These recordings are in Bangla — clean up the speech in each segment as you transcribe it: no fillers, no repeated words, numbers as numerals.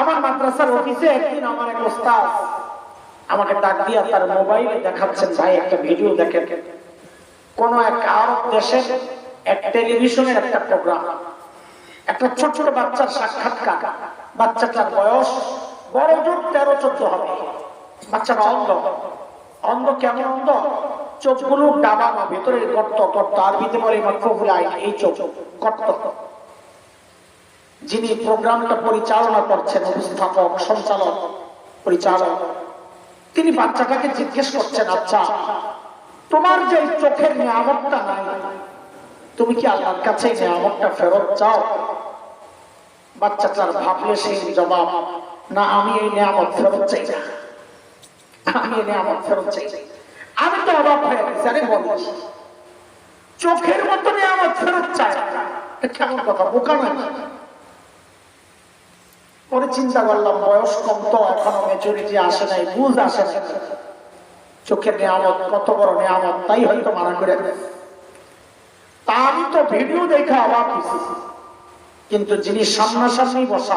আমার মাদ্রাসার অফিসে একদিন আমার এক ওস্তাদ আমাকে ডাক দিয়া তার মোবাইলে দেখাচ্ছেন, ভাই একটা ভিডিও দেখেন, কোন এক আরব দেশের এক টেলিভিশনের একটা প্রোগ্রাম, একটা ছোট ছোট বাচ্চার সাক্ষাৎকার। বাচ্চাটার বয়স বড় জোর 13-14 হবে। বাচ্চাটা অন্ধ। অন্ধ কেমন অন্ধ? চোখগুলো ডাবানো, ভেতরে গর্ত গর্ত, আরবিতে বলে মাকফুল আইন, এই চোখ গর্ত। যিনি প্রোগ্রামটা পরিচালনা করছেন, উপস্থাপক, সঞ্চালক, পরিচালক, তিনি বাচ্চাটাকে জিজ্ঞেস করছেন, আচ্ছা তোমার যে চোখের নিয়ামতটা নাই, তুমি কি আল্লাহর কাছে নিয়ামতটা ফেরত চাও? বাচ্চাটার ভাবলে সেই জবাব, না আমি এই নিয়ামত ফেরত চাই না, আমি এই নিয়ামত ফেরত চাই। আমি তো অবাক হয়ে গেছি, আরে বলিস চোখের মতো নিয়ামত ফেরত চাই, কেমন কথা, বোকা নাকি? পরে চিন্তা করলাম, বয়স কম তো, এখনো ম্যাচুরিটি আসে নাই, বুঝ আসে নাই, চোখের নিয়ামত কত বড় নিয়ামত, তাই হয়তো মানা করে দেয়। তা আমি তো ভিডিও দেখে অবাক হয়েছি, কিন্তু যিনি সামনাসামনি বসা,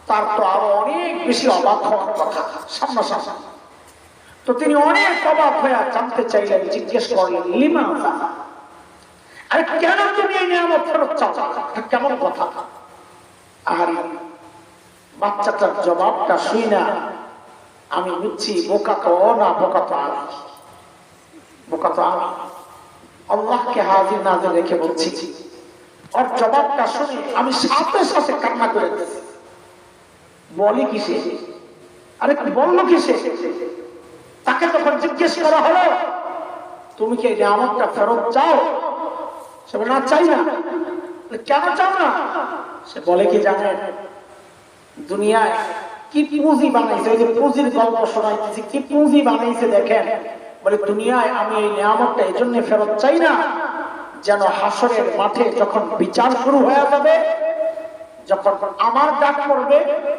তার তো আরো অনেক বেশি অবাক হওয়ার কথা, সামনাসামনি। তো তিনি অনেক অবাক হয়ে জানতে চাইলেন, জিজ্ঞেস করলেন, লিমাযা, আরে কেন তুমি এই নিয়ামত ফেরত চাও? কেমন কথা? আর বাচ্চাটার জবাবটা শুই না আমি বুঝছি, বোকা তো না, বোকা তো আমি, বোকা তো আমি। আল্লাহকে হাজির নাজির রেখে বলছি, ওর জবাবটা শুনে আমি সাথে সাথে কান্না করে দিয়েছি। বলি কিসে? আরে বললো কিসে? তাকে তখন জিজ্ঞেস করা হলো, তুমি কি এই নিয়ামতটা ফেরত চাও? সে বলে, না চাই না। কেন চাও না? সে বলে কি জানেন, দুনিয়ায় কি পুঁজি বানাইছে, ওই যে পুঁজির গল্প শোনাইতেছি, কি পুঁজি বানাইছে দেখেন। বলে দুনিয়ায় আমি এই নিয়ামতটা এই জন্য ফেরত চাই না, যেন হাসরের মাঠে যখন বিচার শুরু হয়ে যাবে, যখন আমার ডাক পড়বে,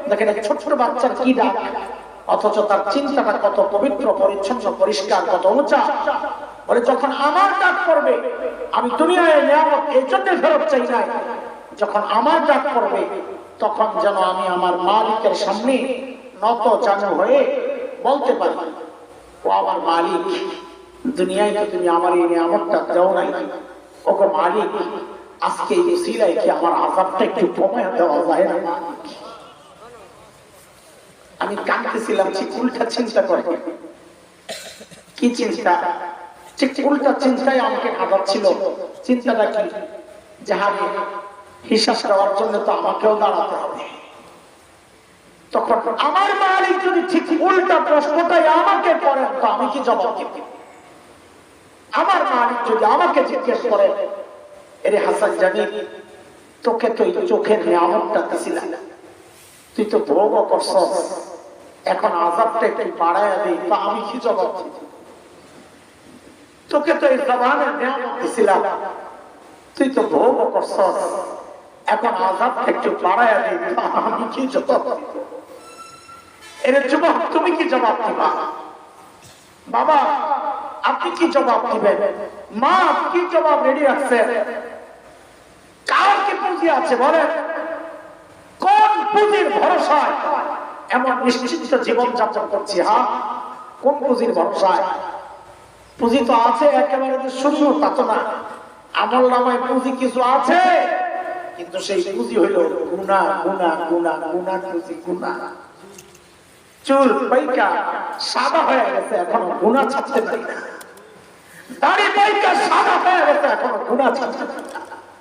দেখেন ছোট ছোট বাচ্চার কি ডাক, অথচ তার চিন্তাটা কত পবিত্র, পরিচ্ছন্ন, পরিষ্কার, কত উঁচা। বলে যখন আমার ডাক পড়বে, আমি দুনিয়ায় নিয়ামত এই জন্য ফেরত চাই না, যখন আমার ডাক পড়বে তখন যেন আমি আমার মালিকের সামনে নত জানু হয়ে বলতে পারি, ও আমার মালিক, দুনিয়ায় তো তুমি আমার এই নিয়ামতটা দাও নাই, ওগো মালিক, আজকে এই উসিলায় কি আমার আযাবটা একটু কমায় দেওয়া যায় না? আমি কাঁদতেছিলাম, ঠিক উল্টা চিন্তা করে। কি চিন্তা? ঠিক উল্টা চিন্তায় আমাকে কাঁদাচ্ছিল। চিন্তাটা কি? যাহারে হিসাব দেওয়ার জন্য তো আমাকেও দাঁড়াতে হবে। তখন আমার মালিক যদি ঠিক উল্টা প্রশ্নটাই আমাকে করেন, তো আমি কি জবাব দেব? আমার মালিক যদি আমাকে জিজ্ঞেস করেন, এরে হাসান জানি, তোকে তো এই চোখের নিয়ামতটা দিছিলাম, তুই তো ভোগ করছস, এখন আযাবটা একটু বাড়ায় দেই, তা আমি কি জবাব দেব? তোকে তো এই জবানের নিয়ামত দিছিলাম, তুই তো ভোগ করছস, এখন আযাবটা একটু বাড়ায় দেই, তা আমি কি জবাব দেব? এর যুবক তুমি কি জবাব দিবা? বাবা আপনি কি জবাব দিবেন? মা কি জবাব রেডি রাখছেন? কার কি পুঁজি আছে বলেন? কোন পুঁজির ভরসায় এমন নিশ্চিন্ত জীবন যাপন করছি? হ্যাঁ, কোন পুঁজির ভরসায়? পুঁজি তো আছে একেবারে শূন্য, তা তো না। আমল নামায় পুঁজি কিছু আছে, কিন্তু সেই পুঁজি হইল গুনাহ, গুনাহ, গুনাহ, গুনাহ, পুঁজি গুনাহ। চুল পাইকা সাদা হয়ে গেছে, এখনো গুনাহ ছাড়তে পারি না। দাড়ি পাইকা সাদা হয়ে গেছে, এখনো গুনাহ ছাড়তে পারি না।